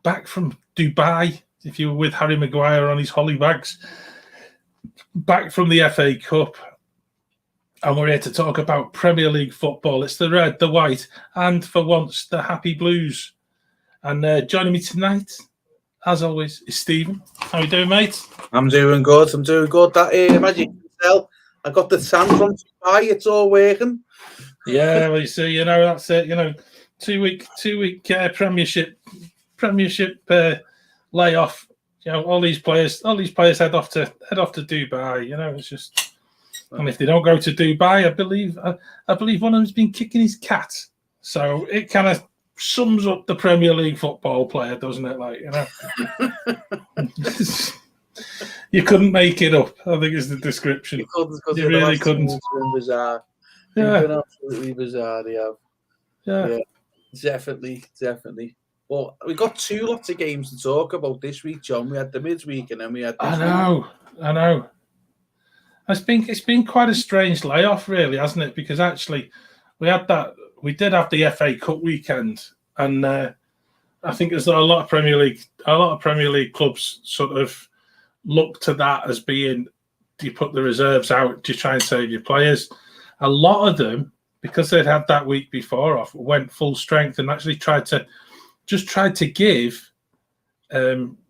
back from Dubai, if you were with Harry Maguire on his holly bags, back from the FA Cup. And we're here to talk about Premier League football. It's the red, the white, and for once, the happy blues. And joining me tonight, as always, is Stephen. How you doing, mate? I'm doing good. That as you can tell, I got the sand from Dubai. It's all working. Yeah, well, you see, that's it. 2-week Premiership layoff. All these players head off to Dubai. It's just. And if they don't go to Dubai, I believe one of them's been kicking his cat. So it kind of sums up the Premier League football player, doesn't it? You couldn't make it up, I think is the description. You really couldn't. It's been bizarre. Yeah. It's been absolutely bizarre, yeah. Definitely. Well, we got lots of games to talk about this week, John. We had the midweek and then we had this I know. It's been quite a strange layoff, really, hasn't it? Because actually, we did have the FA Cup weekend, and I think there's a lot of Premier League clubs sort of look to that as being, do you put the reserves out? Do you try and save your players? A lot of them, because they'd had that week before off, went full strength and actually tried to give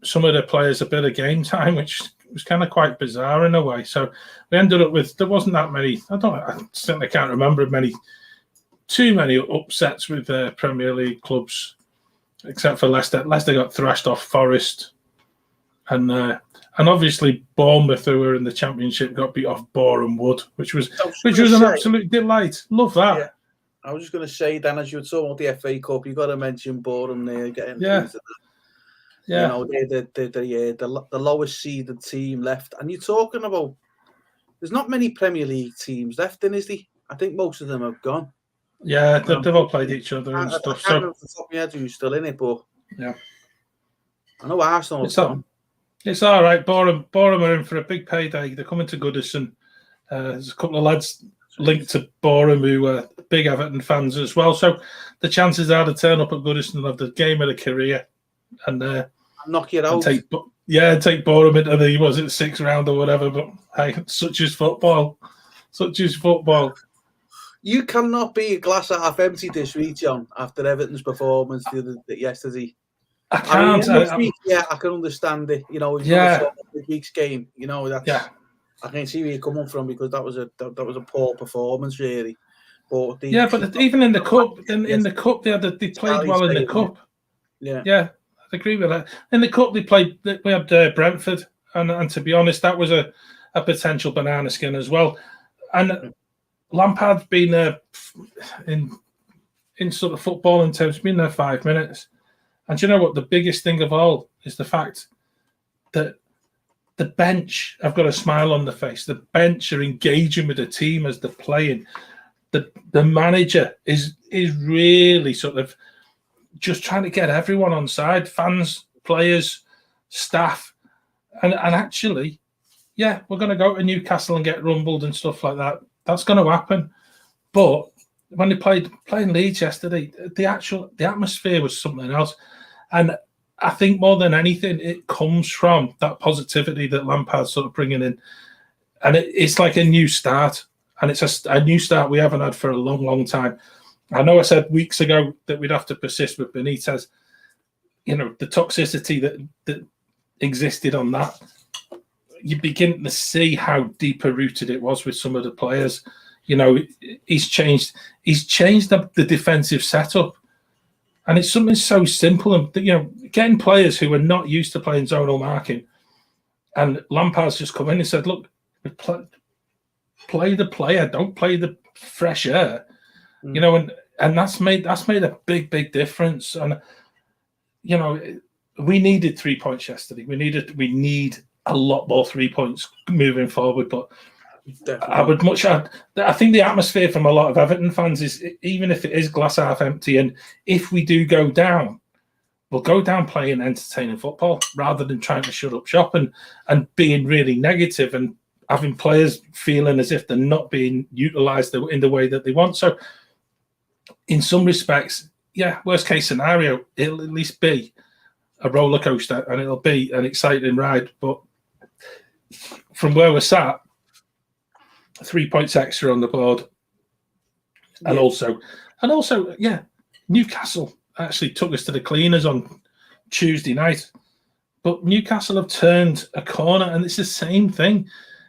some of the players a bit of game time, which was kind of quite bizarre in a way. So we ended up with, there wasn't that many, I certainly can't remember too many upsets with Premier League clubs, except for Leicester. Leicester got thrashed off Forest, and obviously Bournemouth, who were in the Championship, got beat off Boreham Wood, which was an absolute delight. Love that. Yeah. I was just going to say, Dan, as you were talking about the FA Cup, you got to mention Boreham there getting Yeah, they're the lowest seeded team left, and you're talking about there's not many Premier League teams left, is there? I think most of them have gone. Yeah, they've all played each other and stuff. I can't remember off the top of my head who's still in it, but yeah, I know Arsenal have gone. It's all right. Boreham are in for a big payday. They're coming to Goodison. There's a couple of lads linked to Boreham who are big Everton fans as well. So the chances are to turn up at Goodison and have the game of their career and knock it out. Take Boreham into the sixth round or whatever. But hey, such is football. You cannot be a glass half empty this week, John, after Everton's performance yesterday. I can't. I can understand it. This week's game. I can see where you're coming from because that was a poor performance, really. But even in the cup, in the cup, they played well in the cup. Yeah. I agree with that. In the cup, we had Brentford, and to be honest, that was a potential banana skin as well. And Lampard's been in sort of football in terms, been there 5 minutes. And you know what? The biggest thing of all is the fact that the bench have got a smile on their face. The bench are engaging with the team as they're playing. The manager is really sort of just trying to get everyone on side, fans, players, staff. And actually, we're going to go to Newcastle and get rumbled and stuff like that. That's going to happen. But when they playing Leeds yesterday, the atmosphere was something else. And I think more than anything, it comes from that positivity that Lampard's sort of bringing in. And it's like a new start. And it's a new start we haven't had for a long, long time. I know I said weeks ago that we'd have to persist with Benitez. The toxicity that existed on that. You begin to see how deeper rooted it was with some of the players. He's changed the defensive setup. And it's something so simple. And, getting players who are not used to playing zonal marking. And Lampard's just come in and said, look, play the player, don't play the fresh air. And that's made a big difference. And we needed 3 points yesterday. We need a lot more 3 points moving forward. But definitely. I think the atmosphere from a lot of Everton fans is, even if it is glass half empty, and if we do go down, we'll go down playing entertaining football rather than trying to shut up shop and being really negative and having players feeling as if they're not being utilised in the way that they want. So in some respects, worst case scenario, it'll at least be a roller coaster, and it'll be an exciting ride. But from where we're sat, 3 points extra on the board, and also, Newcastle actually took us to the cleaners on Tuesday night, but Newcastle have turned a corner, and it's the same thing.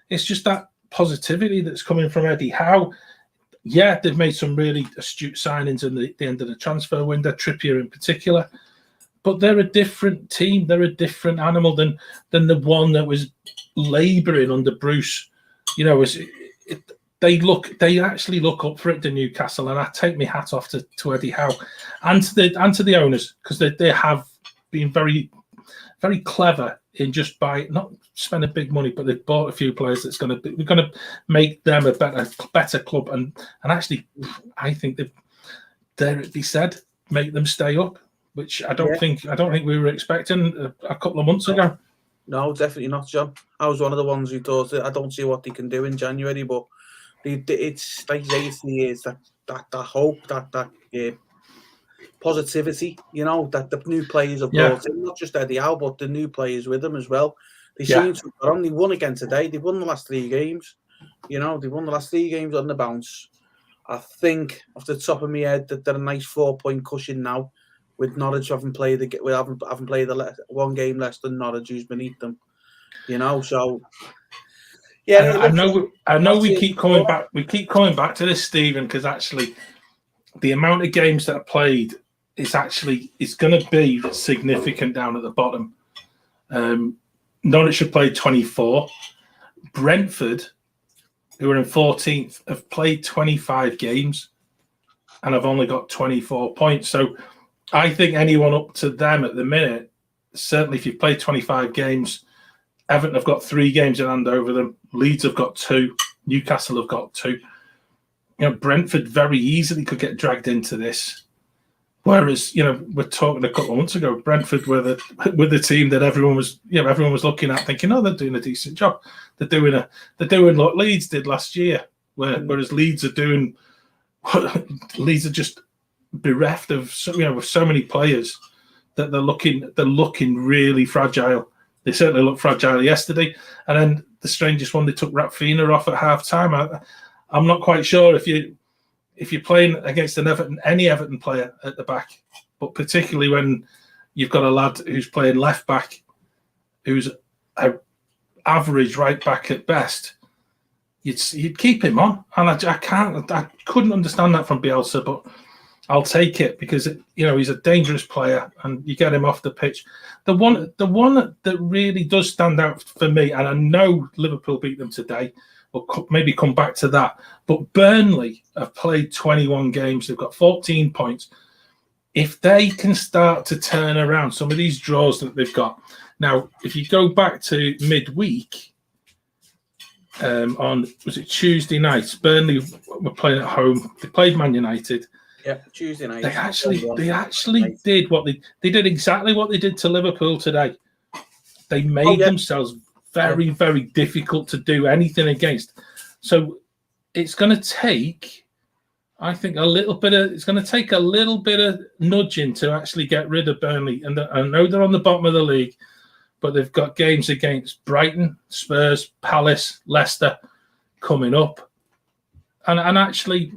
It's just that positivity that's coming from Eddie Howe. Yeah, they've made some really astute signings in the end of the transfer window, Trippier in particular, but they're a different team. They're a different animal than the one that was labouring under Bruce. You know, they actually look up for it to Newcastle, and I take my hat off to Eddie Howe and to the owners, because they have been very, very clever in just not spending big money, but they've bought a few players that's going to make them a better club, and actually, I think they've, dare it be said, make them stay up, which I don't think we were expecting a couple of months ago. No, definitely not, John. I was one of the ones who thought that I don't see what they can do in January, but it's like it's that hope, that positivity, you know, that the new players have brought in, not just Eddie Howe, but the new players with them as well. They seem to have only won again today. They've won the last 3 games. You know, they've won the last 3 games on the bounce. I think off the top of my head that they're a nice 4-point cushion now, with Norwich having played one game less than Norwich, who's beneath them. You know, so yeah. I know we keep coming back. We keep coming back to this, Stephen, because actually the amount of games that are played is going to be significant down at the bottom. Norwich have played 24. Brentford, who are in 14th, have played 25 games and have only got 24 points. So I think anyone up to them at the minute, certainly if you've played 25 games, Everton have got 3 games in hand over them. Leeds have got 2. Newcastle have got 2. You know, Brentford very easily could get dragged into this. Whereas, you know, we're talking a couple of months ago, Brentford were the team that everyone was looking at, thinking, oh, they're doing a decent job. They're doing what Leeds did last year, whereas Leeds are just bereft of with so many players that they're looking really fragile. They certainly looked fragile yesterday, and then the strangest one, they took Raphinha off at half time. I'm not quite sure if you're playing against any Everton player at the back, but particularly when you've got a lad who's playing left back, who's an average right back at best, you'd keep him on. And I couldn't understand that from Bielsa, but I'll take it because he's a dangerous player, and you get him off the pitch. The one that really does stand out for me, and I know Liverpool beat them today. We'll maybe come back to that. But Burnley have played 21 games. They've got 14 points. If they can start to turn around some of these draws that they've got. Now, if you go back to midweek, was it Tuesday night? Burnley were playing at home. They played Man United. Yeah, Tuesday night. They actually did what they did exactly what they did to Liverpool today. They made themselves very, very difficult to do anything against. So it's going to take, I think, a little bit of nudging to actually get rid of Burnley. And I know they're on the bottom of the league, but they've got games against Brighton, Spurs, Palace, Leicester coming up. And actually,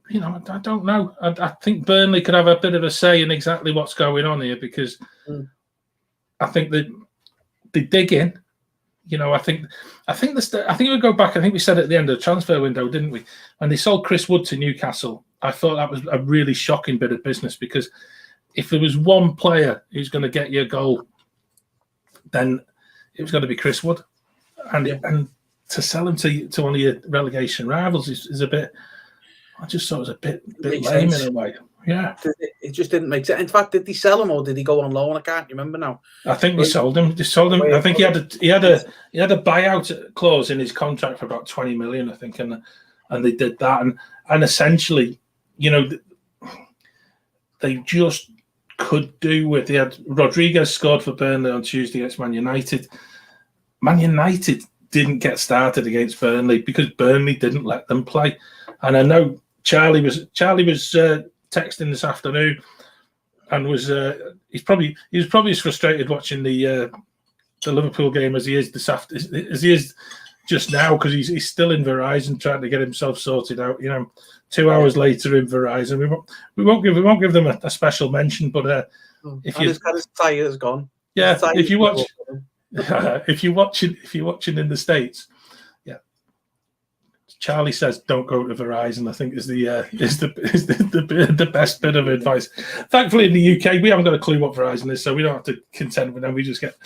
I don't know. I think Burnley could have a bit of a say in exactly what's going on here, because I think that they dig in. I think we go back. I think we said at the end of the transfer window, didn't we? When they sold Chris Wood to Newcastle, I thought that was a really shocking bit of business, because if there was one player who's going to get you a goal, then it was going to be Chris Wood, and to sell him to one of your relegation rivals is a bit. I just thought it was a bit lame in a way. Yeah, it just didn't make sense. In fact, did they sell him or did he go on loan? I can't remember now. I think they sold him. I think he had a buyout clause in his contract for about 20 million. I think, and they did that, and essentially, they just could do with. They had Rodriguez scored for Burnley on Tuesday against Man United. Man United didn't get started against Burnley because Burnley didn't let them play, and I know Charlie was texting this afternoon, and was he was probably as frustrated watching the Liverpool game as he is just now, because he's still in Verizon trying to get himself sorted out. 2 hours later in Verizon, we won't give them a special mention. But if his tire's gone. Yeah, if you watch, if you're watching in the States, yeah, Charlie says don't go to Verizon. I think is the best bit of advice. Thankfully, in the UK, we haven't got a clue what Verizon is, so we don't have to contend with them. We just get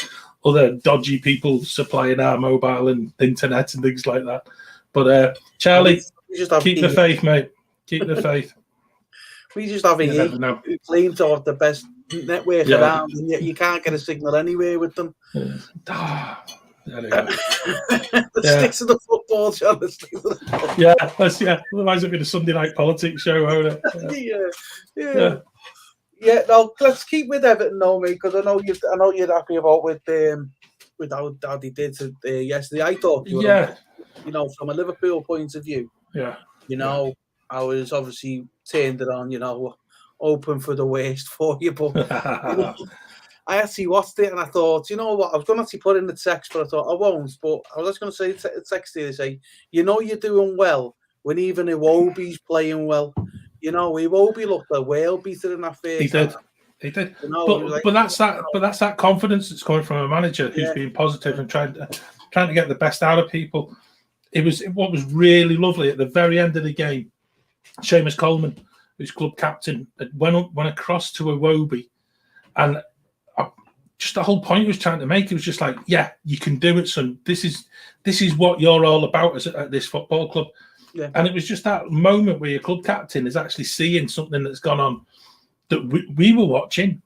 other dodgy people supplying our mobile and internet and things like that. But Charlie, keep the faith, mate. Keep the faith. We just have who claim to have the best network around, and yet you can't get a signal anywhere with them. Stick to the football, John. Otherwise, it'd be a Sunday night politics show, won't it? Yeah. No, let's keep with Everton, though, mate, because I know you're happy about with how they did yesterday. I thought, from a Liverpool point of view, I was obviously turned it on, open for the worst for you, but I actually watched it and I thought, you know what, I was going to actually put in the text, but I thought I won't. But I was just going to say text here to say, you're doing well when even Iwobi's playing well. Iwobi looked a whale beater in that first. He did. But that's that confidence that's coming from a manager who's being positive and trying to get the best out of people. What was really lovely at the very end of the game. Seamus Coleman, who's club captain, went across to Iwobi, and just the whole point he was trying to make, it was just like, yeah, you can do it, son. This is what you're all about at this football club. Yeah. And it was just that moment where your club captain is actually seeing something that's gone on that we were watching,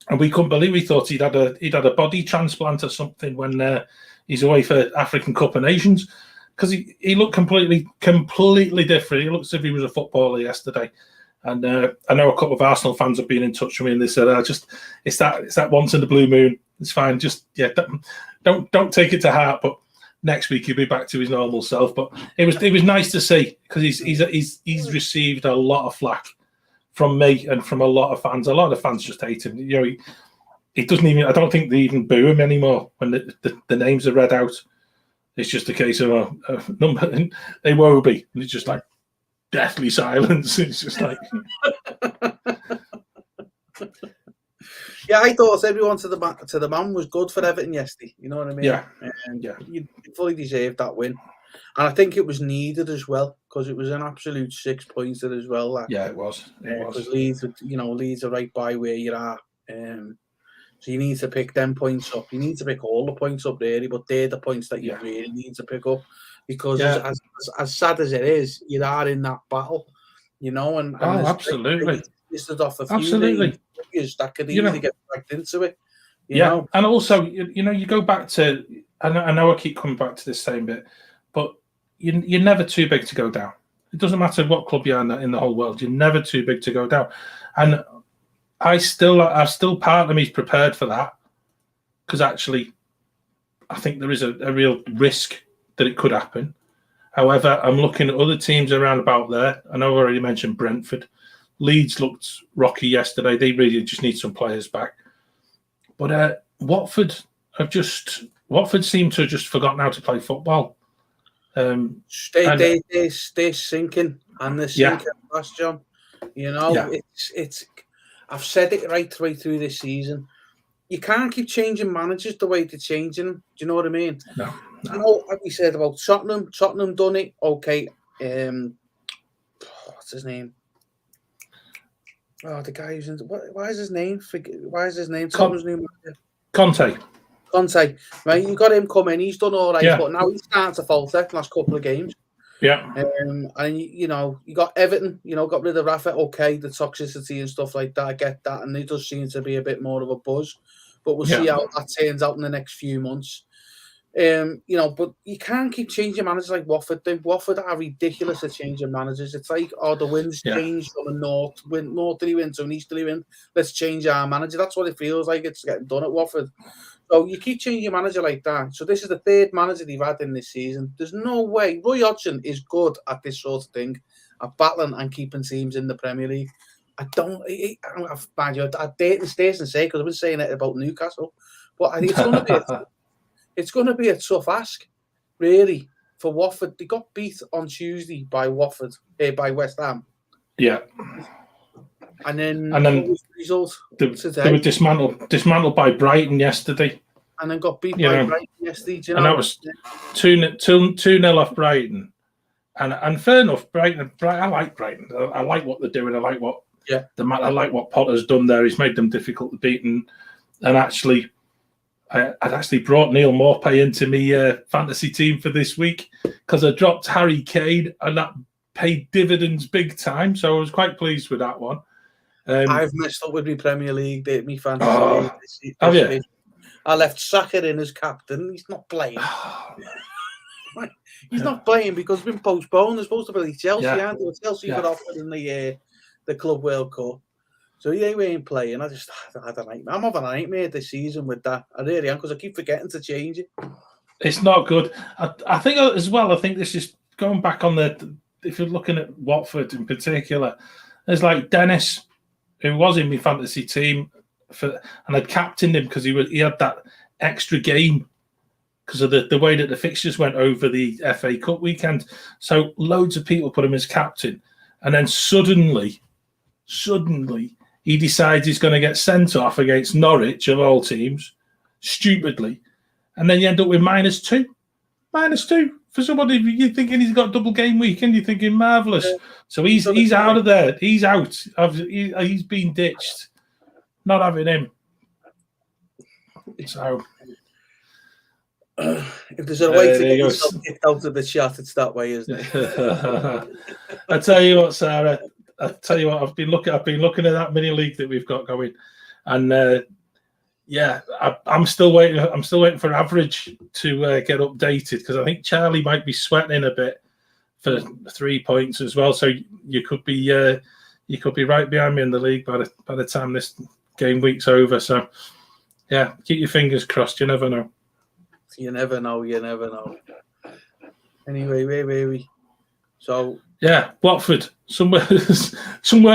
and we couldn't believe. We thought he'd had a body transplant or something when he's away for African Cup of Nations, because he looked completely different. He looked as if he was a footballer yesterday. And I know a couple of Arsenal fans have been in touch with me, and they said, it's that once in the blue moon. It's fine. Just don't take it to heart. But next week he'll be back to his normal self. But it was nice to see, because he's received a lot of flack from me and from a lot of fans. A lot of fans just hate him. He doesn't even. I don't think they even boo him anymore when the names are read out. It's just a case of a number. They won't be. And it's just like deathly silence. It's just like. Yeah, I thought everyone to the man was good for Everton yesterday. You know what I mean? Yeah. And you fully deserved that win, and I think it was needed as well, because it was an absolute 6-pointer as well. It was. Because Leeds are right by where you are. So you need to pick them points up. You need to pick all the points up, really, but they're the points that you really need to pick up, because as sad as it is, you are in that battle, and absolutely. Listed off a few names that could easily get back into it. You know? And also, you go back to. I know I keep coming back to this same bit, but you're never too big to go down. It doesn't matter what club you are in the whole world. You're never too big to go down, and I've still part of me is prepared for that, because actually I think there is a real risk that it could happen. However, I'm looking at other teams around about there. I know I already mentioned Brentford. Leeds looked rocky yesterday. They really just need some players back. But Watford seem to have just forgotten how to play football. They're sinking, and they're sinking fast, John. It's. I've said it right through this season. You can't keep changing managers the way they're changing them. Do you know what I mean? No. You know what we said about Tottenham? Tottenham done it. Okay. What's his name? Oh, the guy who's in. Why is his name? Why is his name? Tottenham's new manager. Conte. Right, you got him coming. He's done all right, but now he's starting to falter the last couple of games. Yeah. And you got Everton, got rid of Rafa, okay, the toxicity and stuff like that, I get that, and it does seem to be a bit more of a buzz, but we'll see how that turns out in the next few months. But you can't keep changing managers like Watford. Watford are ridiculous at changing managers. It's like, the wind's changed from a northerly wind to an easterly wind. Let's change our manager. That's what it feels like. It's getting done at Watford. So you keep changing your manager like that. So this is the third manager they've had in this season. There's no way. Roy Hodgson is good at this sort of thing, at battling and keeping teams in the Premier League. I don't. Mind you, I dare stay and say, because I've been saying it about Newcastle, but I think it's going to be a tough ask, really, for Watford. They got beat on Tuesday by Watford, by West Ham. Yeah. And then what was the result today? They were dismantled by Brighton yesterday. And then got beat by Brighton yesterday. And that was 2-0 off Brighton. And fair enough, Brighton. I like Brighton. I like what they're doing. I like what I like what Potter's done there. He's made them difficult to beat. And actually, I'd actually brought Neil Maupay into my fantasy team for this week because I dropped Harry Kane, and that paid dividends big time. So I was quite pleased with that one. I've messed up with my Premier League, my fantasy league. Have you? I left Saka in as captain. He's not playing. He's not playing because it's been postponed. They're supposed to play Chelsea, and Chelsea got offered in the Club World Cup. So he ain't playing. I had a nightmare. I'm having a nightmare this season with that. I really am, because I keep forgetting to change it. It's not good. I think as well, I think this is going back on if you're looking at Watford in particular, there's like Dennis, who was in my fantasy team, and I'd captained him because he had that extra game because of the way that the fixtures went over the FA Cup weekend. So loads of people put him as captain, and then suddenly he decides he's going to get sent off against Norwich of all teams, stupidly, and then you end up with -2 for somebody. You're thinking he's got double game weekend. You're thinking marvelous. So he's out of there. He's out. He's been ditched. Not having him. So if there's a way to get yourself kicked out of the chat, it's that way, isn't it? I tell you what, Sarah. I've been looking at that mini league that we've got going, and I'm still waiting. I'm still waiting for average to get updated, because I think Charlie might be sweating a bit for 3 points as well. So you could be right behind me in the league by the time this game week's over. So yeah, keep your fingers crossed. You never know. You never know. Anyway, where were we? So yeah, Watford, somewhere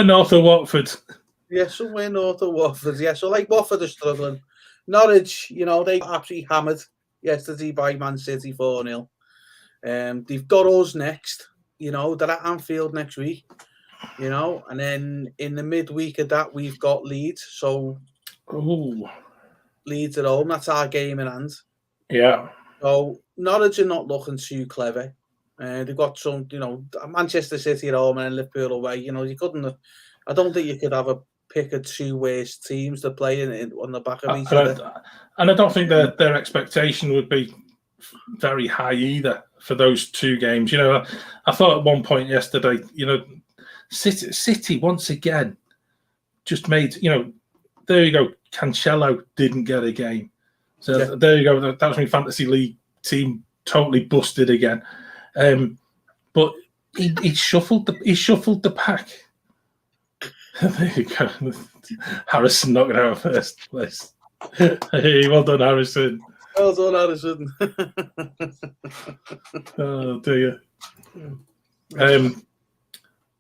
north of Watford. Yeah, somewhere north of Watford. Yeah, so like Watford are struggling. Norwich, they got absolutely hammered yesterday by Man City 4-0. They've got us next. They're at Anfield next week. And then in the midweek of that, we've got Leeds. So Leeds at home. That's our game in hand. Yeah. So Norwich are not looking too clever. They've got some, Manchester City at home and Liverpool away. You couldn't. I don't think you could have a pick of two worst teams to play on the back of each other. And I don't think their expectation would be very high either for those two games. I thought at one point yesterday, City once again just made, there you go, Cancelo didn't get a game. So there you go. That was my fantasy league team totally busted again. But he shuffled the pack. There you go. Harrison knocking out first place. Hey, well done, Harrison. Well done, Harrison. Oh dear.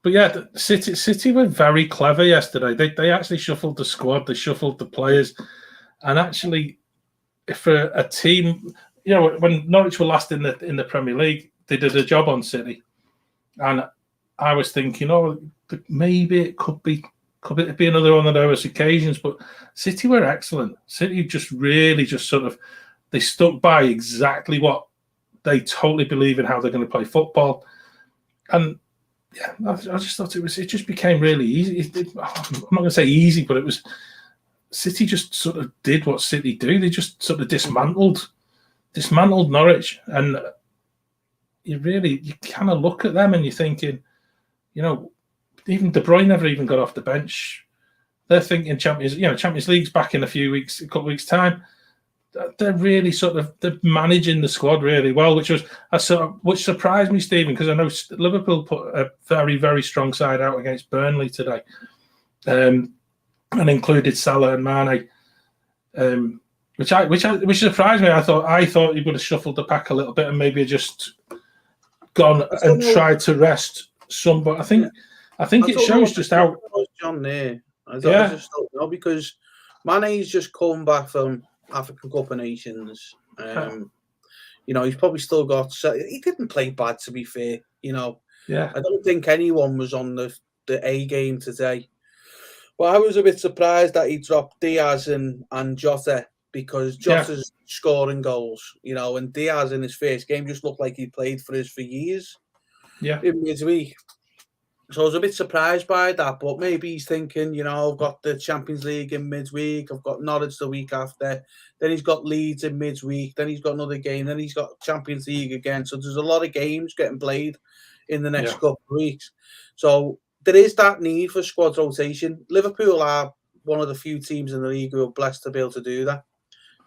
But yeah, City were very clever yesterday. They actually shuffled the squad. They shuffled the players, and actually, for a team, when Norwich were last in the Premier League, they did a job on City, and I was thinking, maybe it could be another one of those occasions. But City were excellent. City they stuck by exactly what they totally believe in, how they're going to play football, and yeah, I just thought it just became really easy. I'm not going to say easy, but it was City just sort of did what City do. They just sort of dismantled Norwich, and you kind of look at them and you're thinking, even De Bruyne never even got off the bench. They're thinking Champions League's back in a couple of weeks' time. They're really they're managing the squad really well, which surprised me, Stephen, because I know Liverpool put a very, very strong side out against Burnley today, and included Salah and Mane, which surprised me. I thought he would have shuffled the pack a little bit and maybe just gone and tried to rest some, but I think it shows just how John there. I just don't know, because Mane's just come back from African Cup of Nations. You know, he's probably still got. He didn't play bad, to be fair. You know, Yeah. I don't think anyone was on the A game today. Well, I was a bit surprised that he dropped Diaz and Jota, because Jota's scoring goals, you know, and Diaz in his first game just looked like he played for us for years. Yeah. In midweek. So I was a bit surprised by that, but maybe he's thinking, you know, I've got the Champions League in midweek, I've got Norwich the week after, then he's got Leeds in midweek, then he's got another game, then he's got Champions League again. So there's a lot of games getting played in the next couple of weeks. So there is that need for squad rotation. Liverpool are one of the few teams in the league who are blessed to be able to do that.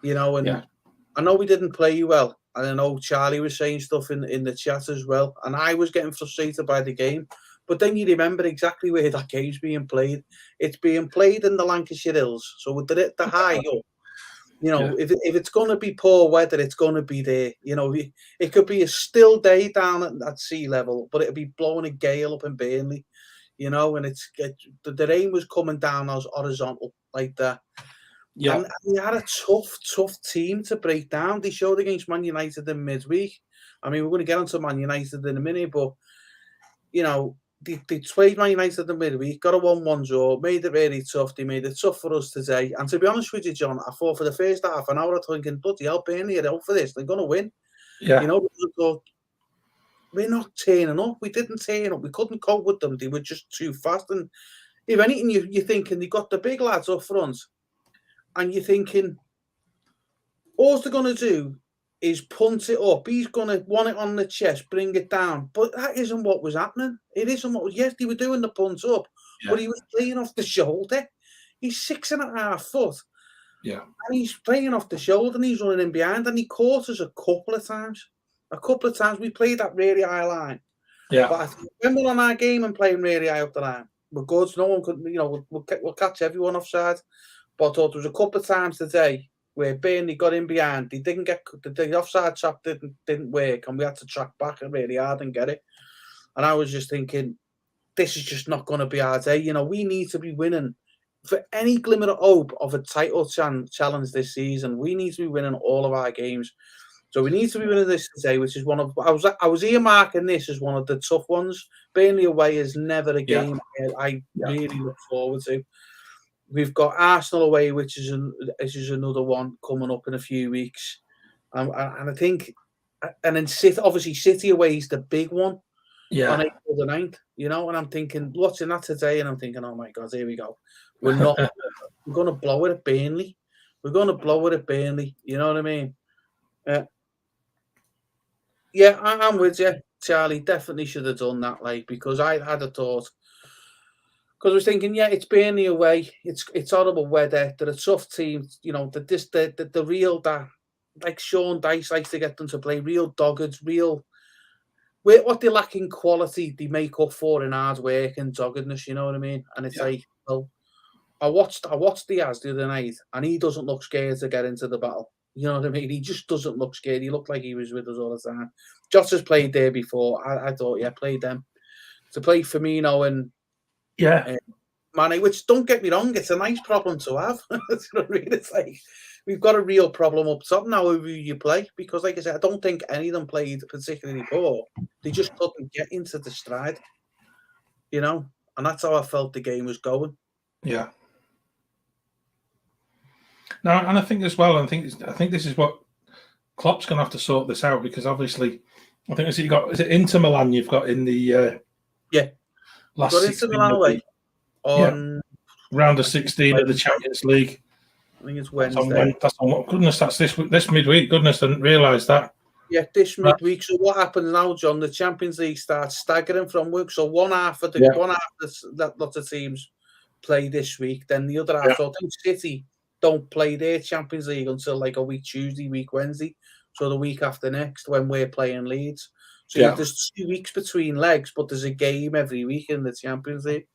You know, and I know we didn't play well. And I know Charlie was saying stuff in the chat as well. And I was getting frustrated by the game. But then you remember exactly where that game's being played. It's being played in the Lancashire Hills. So with the high up, you know, if it's going to be poor weather, it's going to be there. You know, it could be a still day down at sea level, but it'll be blowing a gale up in Burnley. You know, and the rain was coming down as horizontal like that. Yeah. And they had a tough team to break down. They showed against Man United in midweek. I mean, we're going to get onto Man United in a minute, but, you know, they played Man United in midweek, got a 1-1 draw, made it really tough. They made it tough for us today. And to be honest with you, John, I thought for the first half an hour, I was thinking, bloody hell, Burnley are out for this. They're going to win. Yeah. You know, we're not turning up. We didn't turn up. We couldn't cope with them. They were just too fast. And if anything, you're thinking they got the big lads up front. And you're thinking, all they're going to do is punt it up. He's going to want it on the chest, bring it down. But that isn't what was happening. It isn't what was. Yes, they were doing the punt up, but he was playing off the shoulder. He's 6.5 foot. Yeah. And he's playing off the shoulder and he's running in behind. And he caught us a couple of times. We played that really high line. Yeah. But I think when we're on our game and playing really high up the line, we're good. No one could, you know, we'll catch everyone offside. But I thought there was a couple of times today where Burnley got in behind. They didn't get the offside trap didn't work, and we had to track back really hard and get it. And I was just thinking, this is just not going to be our day. You know, we need to be winning for any glimmer of hope of a title challenge this season. We need to be winning all of our games. So we need to be winning this today, which is one of I was earmarking this as one of the tough ones. Burnley away is never a game I really look forward to. We've got Arsenal away, which is another one coming up in a few weeks, and I think, and then City away is the big one, on April the 9th, you know. And I'm thinking, watching that today, and I'm thinking, oh my God, here we go. We're going to blow it at Burnley. We're going to blow it at Burnley. You know what I mean? I'm with you, Charlie. Definitely should have done that, like, because I had a thought. Because I was thinking, it's Burnley away. It's horrible weather. They're a tough team. You know, the real that, like Sean Dyche likes to get them to play real dogged, real. What they lack in quality, they make up for in hard work and doggedness. You know what I mean? And it's like, well, I watched Diaz the other night, and he doesn't look scared to get into the battle. You know what I mean? He just doesn't look scared. He looked like he was with us all the time. Jota's played there before. I thought, played them. To play Firmino and Mane, which, don't get me wrong, it's a nice problem to have. You know what I mean? It's like we've got a real problem up top now who you play, because, like I said, I don't think any of them played particularly poor. They just couldn't get into the stride, you know, and that's how I felt the game was going. Yeah. No, and I think as well, I think this is what Klopp's going to have to sort this out, because obviously, I think is it Inter Milan you've got in the last got Inter Milan away on round of 16 of the Champions League. I think it's Wednesday. That's this midweek. Goodness, I didn't realise that. Yeah, this midweek. So what happens now, John? The Champions League starts staggering from work. So one half of that lot of teams play this week. Then the other half. So I think City don't play their Champions League until like a week Tuesday, week Wednesday. So the week after next, when we're playing Leeds. So there's 2 weeks between legs, but there's a game every week in the Champions League.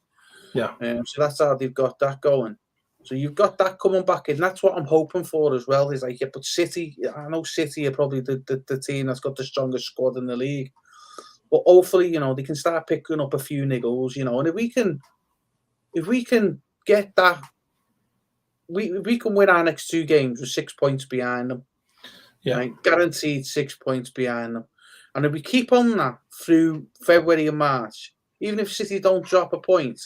Yeah. So that's how they've got that going. So you've got that coming back in. That's what I'm hoping for as well. Is like, but City, I know City are probably the team that's got the strongest squad in the league. But hopefully, you know, they can start picking up a few niggles, you know. And if we can if we can get that, we can win our next 2 games with 6 points behind them. Yeah, right? Guaranteed 6 points behind them. And if we keep on that through February and March, even if City don't drop a point,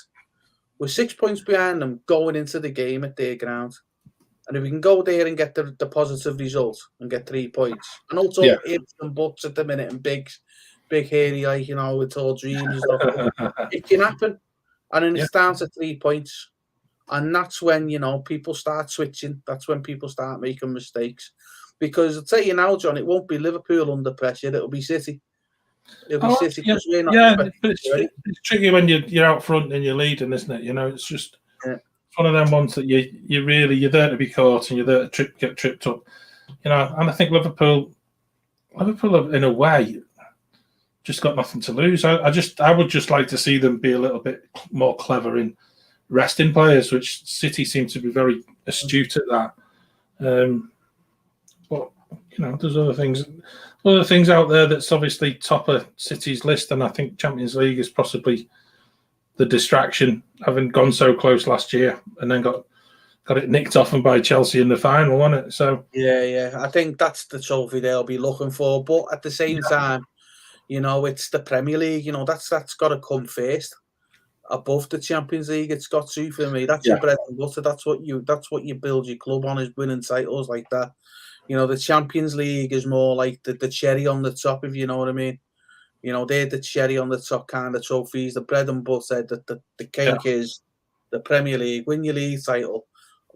we're 6 points behind them going into the game at their ground. And if we can go there and get the positive result and get 3 points, and also ifs and buts at the minute and big hairy, like, you know, it's all dreams and stuff, it can happen. And then it's down to 3 points. And that's when, you know, people start switching. That's when people start making mistakes. Because I'll tell you now, John, it won't be Liverpool under pressure. It'll be City. It'll be City because we're not. But it's tricky when you're out front and you're leading, isn't it? You know, it's just it's one of them ones that you're there to be caught and you're there to get tripped up. You know, and I think Liverpool have, in a way, just got nothing to lose. I would just like to see them be a little bit more clever in resting players, which City seem to be very astute at that. But you know, there's other things out there that's obviously top of City's list, and I think Champions League is possibly the distraction, having gone so close last year and then got it nicked off them by Chelsea in the final, wasn't it? So yeah, I think that's the trophy they'll be looking for. But at the same time, you know, it's the Premier League. You know, that's got to come first above the Champions League. It's got to, for me. That's your bread and butter. That's what you build your club on, is winning titles like that. You know, the Champions League is more like the cherry on the top, if you know what I mean. You know, they're the cherry on the top kind of trophies. The bread and butter, the cake is the Premier League. Win your league title.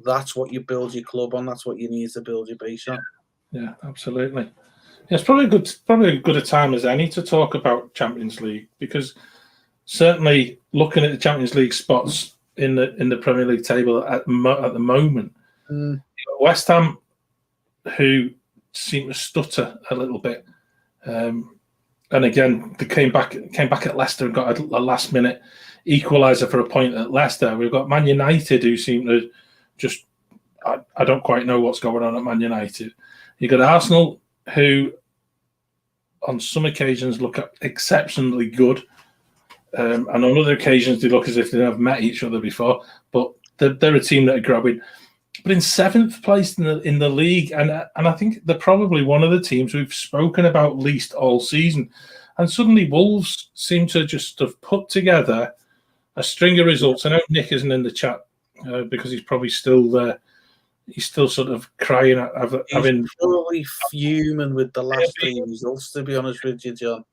That's what you build your club on. That's what you need to build your base on. Yeah, absolutely. Yeah, it's probably a good a time as any to talk about Champions League, because certainly looking at the Champions League spots in the Premier League table at the moment, West Ham, who seem to stutter a little bit, and again they came back at Leicester and got a last minute equaliser for a point at Leicester. We've got Man United, who seem to just I don't quite know what's going on at Man United. You've got Arsenal, who on some occasions look exceptionally good, and on other occasions they look as if they have met each other before. But they're a team that are growing. But in 7th place in the league, and I think they're probably one of the teams we've spoken about least all season. And suddenly Wolves seem to just have put together a string of results. I know Nick isn't in the chat because he's probably still there. He's still sort of crying at having. He's probably fuming with the last 3 results, to be honest with you, John.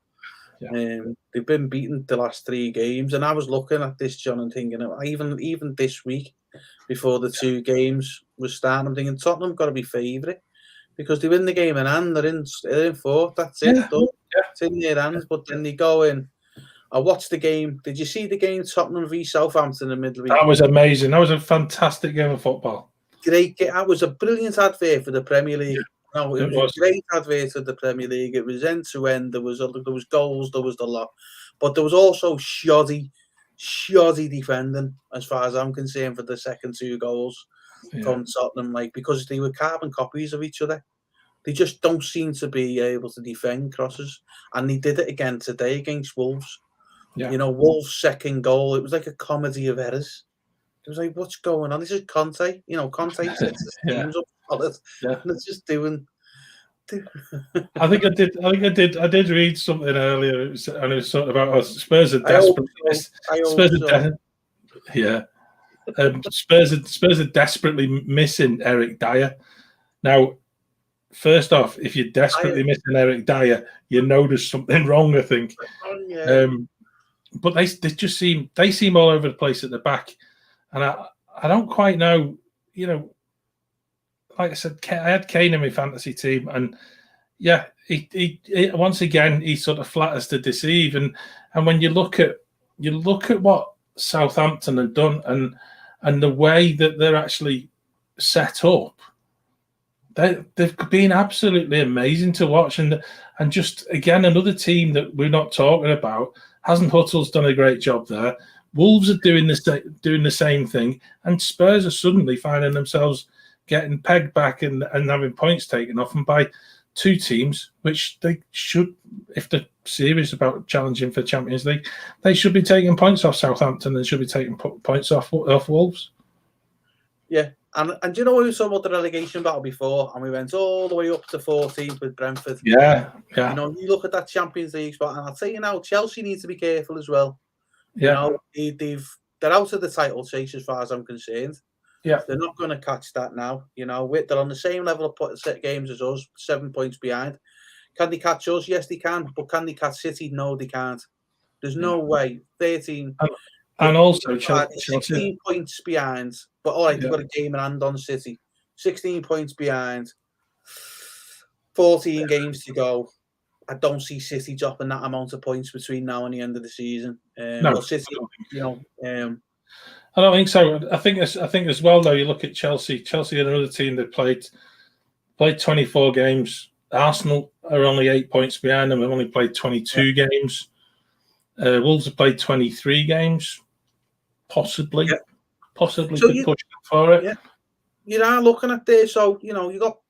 Yeah. They've been beaten the last 3 games, and I was looking at this, John, and thinking, even this week, before the 2 games was starting, I'm thinking Tottenham got to be favourite, because they win the game in hand, they're in 4th. That's it. It's in their hands. But then they go in. I watched the game. Did you see the game Tottenham v Southampton in the midweek? That was amazing. That was a fantastic game of football. Great. That was a brilliant advert for the Premier League. Yeah, no, it was a great advert for the Premier League. It was end to end. There was goals. There was the lot, but there was also shoddy defending, as far as I'm concerned, for the second 2 goals from Tottenham. Like, because they were carbon copies of each other. They just don't seem to be able to defend crosses, and they did it again today against Wolves. Yeah. You know, Wolves' second goal, it was like a comedy of errors. It was like, what's going on? This is Conte. You know, Conte sets the teams up solid, and it's just doing. I think I did read something earlier, and it was sort of about Spurs are desperately. Spurs are desperately missing Eric Dyer. Now, first off, if you're desperately missing Eric Dyer, you know there's something wrong, I think. But they just seem all over the place at the back. And I don't quite know, you know, like I said, I had Kane in my fantasy team, and he once again he sort of flatters to deceive. And when you look at what Southampton have done and the way that they're actually set up, they've been absolutely amazing to watch. And just again another team that we're not talking about. Hasenhüttl's done a great job there. Wolves are doing the same thing, and Spurs are suddenly finding themselves getting pegged back and having points taken off them by 2 teams, which they should, if they're serious about challenging for Champions League, they should be taking points off Southampton and should be taking points off Wolves. Yeah, and do you know we saw about the relegation battle before, and we went all the way up to 14th with Brentford. Yeah. You know, you look at that Champions League spot, and I'll tell you now, Chelsea needs to be careful as well. Yeah. You know, they're out of the title chase as far as I'm concerned. Yeah, they're not going to catch that now. You know, they're on the same level of set games as us, 7 points behind. Can they catch us? Yes, they can. But can they catch City? No, they can't. There's no way. 13. And also, 16 points behind. But all right, they've got a game in hand on City. 16 points behind. 14 games to go. I don't see City dropping that amount of points between now and the end of the season. No, but City, you know. I don't think so. I think as well, though, you look at Chelsea. Chelsea are another team that played 24 games. Arsenal are only 8 points behind them. They've only played 22 games. Wolves have played 23 games. Possibly so could push for it. Yeah. You are looking at this, so you know you got.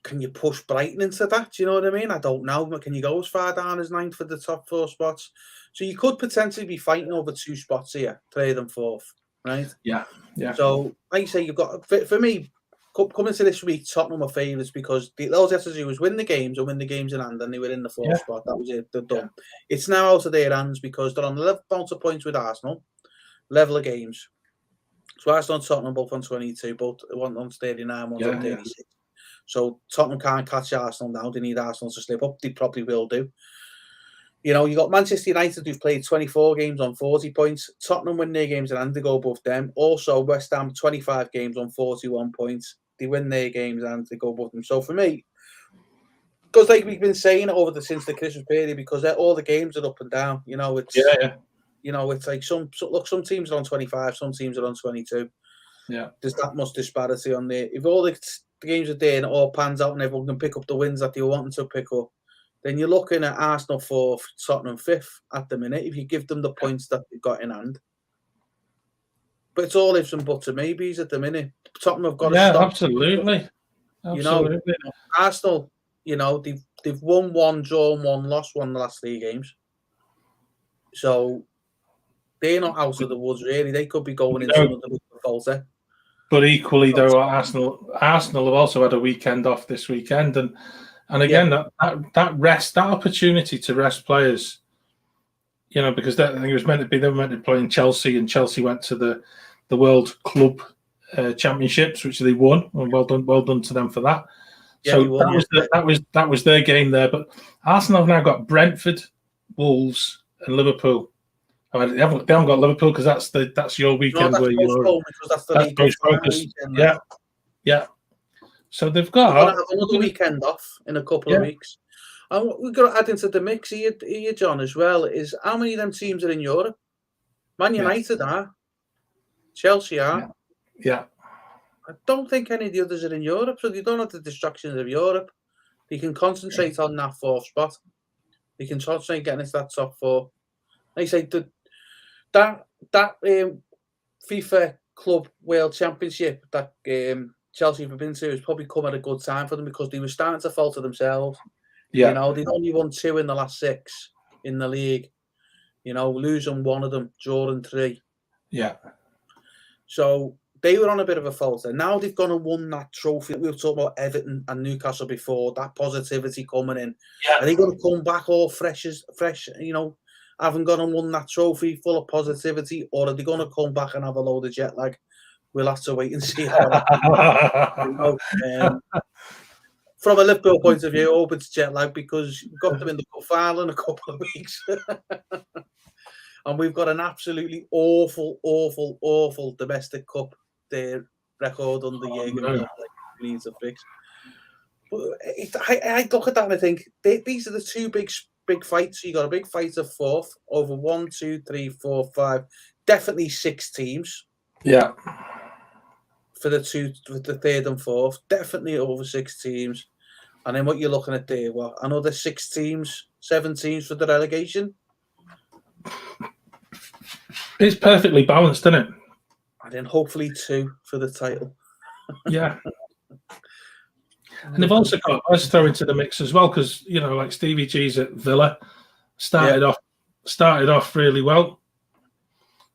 Can you push Brighton into that? Do you know what I mean? I don't know. Can you go as far down as 9th for the top 4 spots? So you could potentially be fighting over 2 spots here, 3rd and 4th, right? Yeah. So, like you say, you've got for me coming to this week. Tottenham are favourites because all they had to do was win the games and win the games in hand, and they were in the 4th spot. That was it. They're done. It's now out of their hands because they're on the level amount of points with Arsenal, level of games. So Arsenal and Tottenham both on 22, both one on 39, one's on 36. So Tottenham can't catch Arsenal now. They need Arsenal to slip up. They probably will do. You know, you got Manchester United who've played 24 games on 40 points. Tottenham win their games and they go above them. Also, West Ham 25 games on 41 points. They win their games and they go above them. So for me, because like we've been saying since the Christmas period, because all the games are up and down. You know, it's you know, it's like some teams are on 25, some teams are on 22. Yeah, there's that much disparity on there. If all the games are there and it all pans out and everyone can pick up the wins that they want to pick up, then you're looking at Arsenal 4th, Tottenham 5th at the minute, if you give them the points that they've got in hand. But it's all ifs and buts and maybes at the minute. Tottenham have got to stop. Absolutely. You know, Arsenal, you know, they've won 1, drawn 1, lost 1 the last 3 games. So they're not out of the woods, really. They could be going into another falter. But equally, though, Arsenal have also had a weekend off this weekend, and again that rest, that opportunity to rest players, you know, because I think it was meant to be they were meant to be playing Chelsea, and Chelsea went to the World Club Championships, which they won. And well done to them for that. So that was their game there. But Arsenal have now got Brentford, Wolves, and Liverpool. I mean, they haven't got Liverpool because that's your weekend where you're. That's focused. Yeah. So they've got another weekend off in a couple of weeks. And what we've got to add into the mix here, John, as well, is how many of them teams are in Europe? Man United are. Chelsea are. Yeah. I don't think any of the others are in Europe, so they don't have the distractions of Europe. They can concentrate on that 4th spot. They can concentrate getting into that top 4. Like I say, that FIFA Club World Championship that Chelsea have been to has probably come at a good time for them because they were starting to falter themselves. Yeah. You know, they've only won 2 in the last 6 in the league. You know, losing 1 of them, drawing 3. Yeah. So they were on a bit of a falter. Now they've gone and won that trophy. We were talking about Everton and Newcastle before, that positivity coming in. Yeah. Are they going to come back all fresh, you know, haven't gone and won that trophy full of positivity, or are they going to come back and have a load of jet lag? We'll have to wait and see. You know, from a Liverpool point of view, I hope it's jet lag because we've got them in the cup final in a couple of weeks. And we've got an absolutely awful domestic cup record under Jürgen. We need to fix. But I look at that and I think these are the 2 big fights. You got a big fight of 4th over 1, 2, 3, 4, 5, definitely 6 teams. Yeah. For the 3rd and 4th, definitely over 6 teams. And then what you're looking at there, another 6 teams, 7 teams for the relegation. It's perfectly balanced, isn't it? And then hopefully 2 for the title. Yeah. And they've also got, let's throw into the mix as well, because like Stevie G's at Villa started off really well,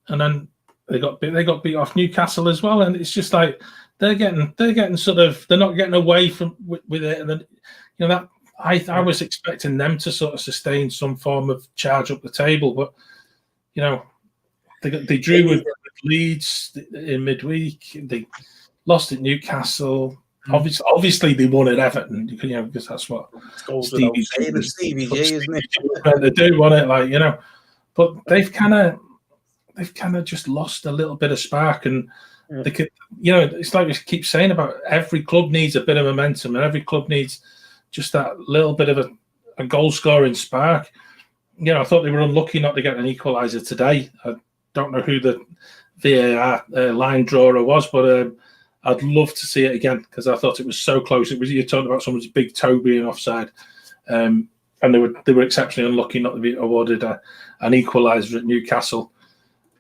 and then they got beat off Newcastle as well, and it's just like they're getting sort of, they're not getting away from with it, and then that I was expecting them to sort of sustain some form of charge up the table, but they drew with Leeds in midweek, they lost at Newcastle. Obviously, they won at Everton, because that's what Stevie G, isn't it? They do want it, but they've kind of just lost a little bit of spark, and they could, it's like we keep saying about every club needs a bit of momentum, and every club needs just that little bit of a goal scoring spark. I thought they were unlucky not to get an equaliser today. I don't know who the VAR line drawer was, but I'd love to see it again, because I thought it was so close. It was, you're talking about someone's big toe being offside, and they were exceptionally unlucky not to be awarded an equaliser at Newcastle.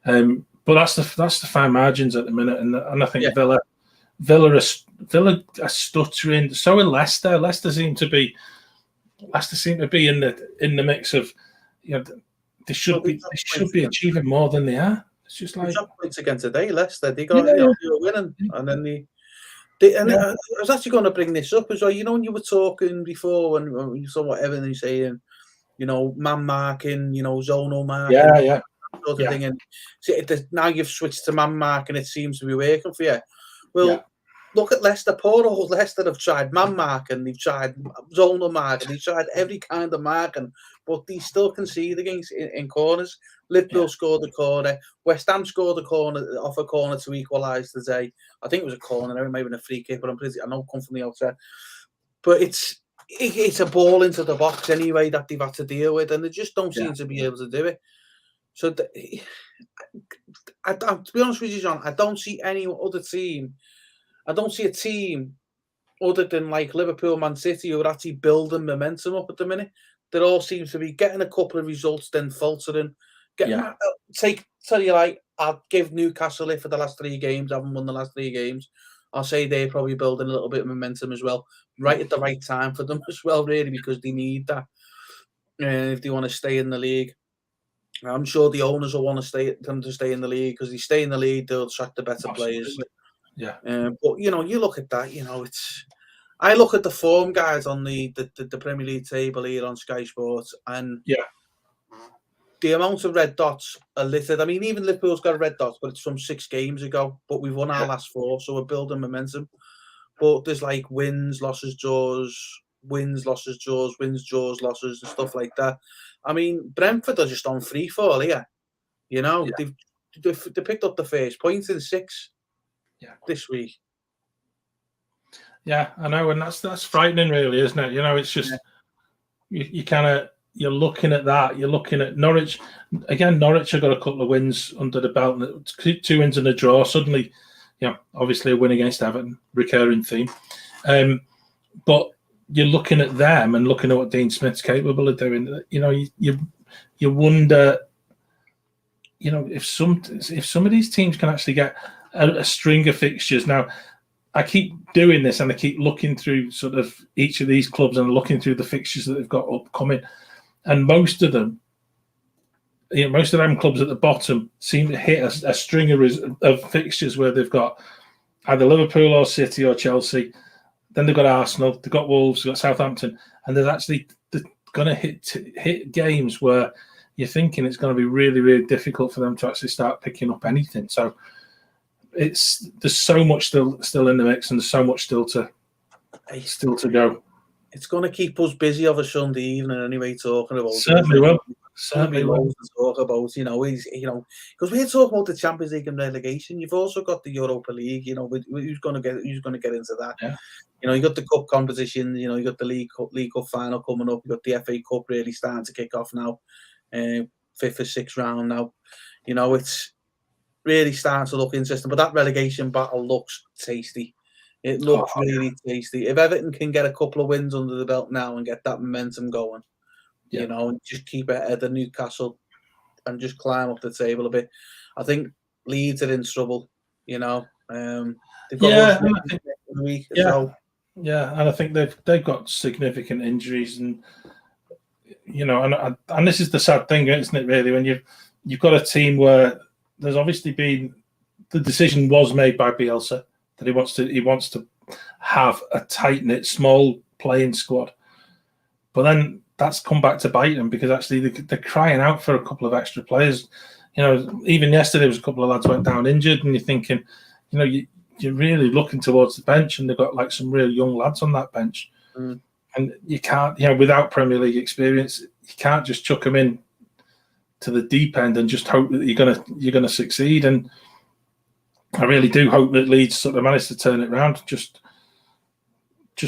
But that's the fine margins at the minute, and I think Villa are stuttering. So are Leicester. Leicester seem to be in the mix of, they should be achieving more than they are. It's just like points again today, Leicester. They got winning, and then I was actually going to bring this up as well. When you were talking before, when you saw what Evan is saying, man marking, zonal marking, sort of thing, and now you've switched to man marking. It seems to be working for you. Well, look at Leicester. Poor old Leicester have tried man marking, they've tried zonal marking, they've tried every kind of marking, but they still concede against in corners. Liverpool scored a corner. West Ham scored a corner off a corner to equalise today. I think it was a corner. It may have been a free kick, but I know come from the outside. But it's a ball into the box anyway that they've had to deal with, and they just don't seem to be able to do it. So, to be honest with you, John, I don't see any other team. I don't see a team other than like Liverpool, Man City, who are actually building momentum up at the minute. They all seem to be getting a couple of results, then faltering. I'll give Newcastle it for the last 3 games. I haven't won the last 3 games. I'll say they're probably building a little bit of momentum as well, right at the right time for them as well, really, because they need that if they want to stay in the league. I'm sure the owners will want them to stay in the league, because they stay in the league, they'll attract the better players. Yeah. But you look at that. I look at the form guides on the Premier League table here on Sky Sports, and the amount of red dots are littered. I mean, even Liverpool's got a red dot, but it's from 6 games ago. But we've won our last 4, so we're building momentum. But there's like wins, losses, draws, wins, losses, draws, wins, draws, losses, and stuff like that. I mean, Brentford are just on free fall here. They picked up the first point in 6 this week. Yeah, I know, and that's frightening, really, isn't it? It's just you kind of, you're looking at that. You're looking at Norwich again. Norwich have got a couple of wins under the belt, 2 wins and a draw. Suddenly, obviously a win against Everton, recurring theme. But you're looking at them and looking at what Dean Smith's capable of doing. You wonder, if some of these teams can actually get a string of fixtures. Now, I keep doing this and I keep looking through sort of each of these clubs and looking through the fixtures that they've got upcoming, and most of them clubs at the bottom seem to hit a string of fixtures where they've got either Liverpool or City or Chelsea. Then they've got Arsenal, they've got Wolves, they've got Southampton, and they're going to hit games where you're thinking it's going to be really, really difficult for them to actually start picking up anything. So there's so much still in the mix, and there's so much still to go. It's going to keep us busy of a Sunday evening anyway, talking about Certainly will. To talk about, because we're talking about the Champions League and relegation. You've also got the Europa League, who's going to get into that. Yeah. You got the cup competition. You got the League Cup final coming up. You got the FA Cup really starting to kick off now, 5th or 6th round now. It's really starting to look interesting. But that relegation battle looks tasty. It looks really tasty. If Everton can get a couple of wins under the belt now and get that momentum going, and just keep ahead of Newcastle and just climb up the table a bit. I think Leeds are in trouble. They've got a week. So Yeah, and I think they've got significant injuries, and and this is the sad thing, isn't it? Really, when you've got a team where there's obviously been the decision was made by Bielsa that he wants to have a tight knit, small playing squad, but then that's come back to bite them because actually they're crying out for a couple of extra players. Even yesterday was a couple of lads went down injured, and you're thinking, you're really looking towards the bench, and they've got like some real young lads on that bench. And you can't, without Premier League experience, you can't just chuck them in to the deep end and just hope that you're gonna succeed. And I really do hope that Leeds sort of manage to turn it around, just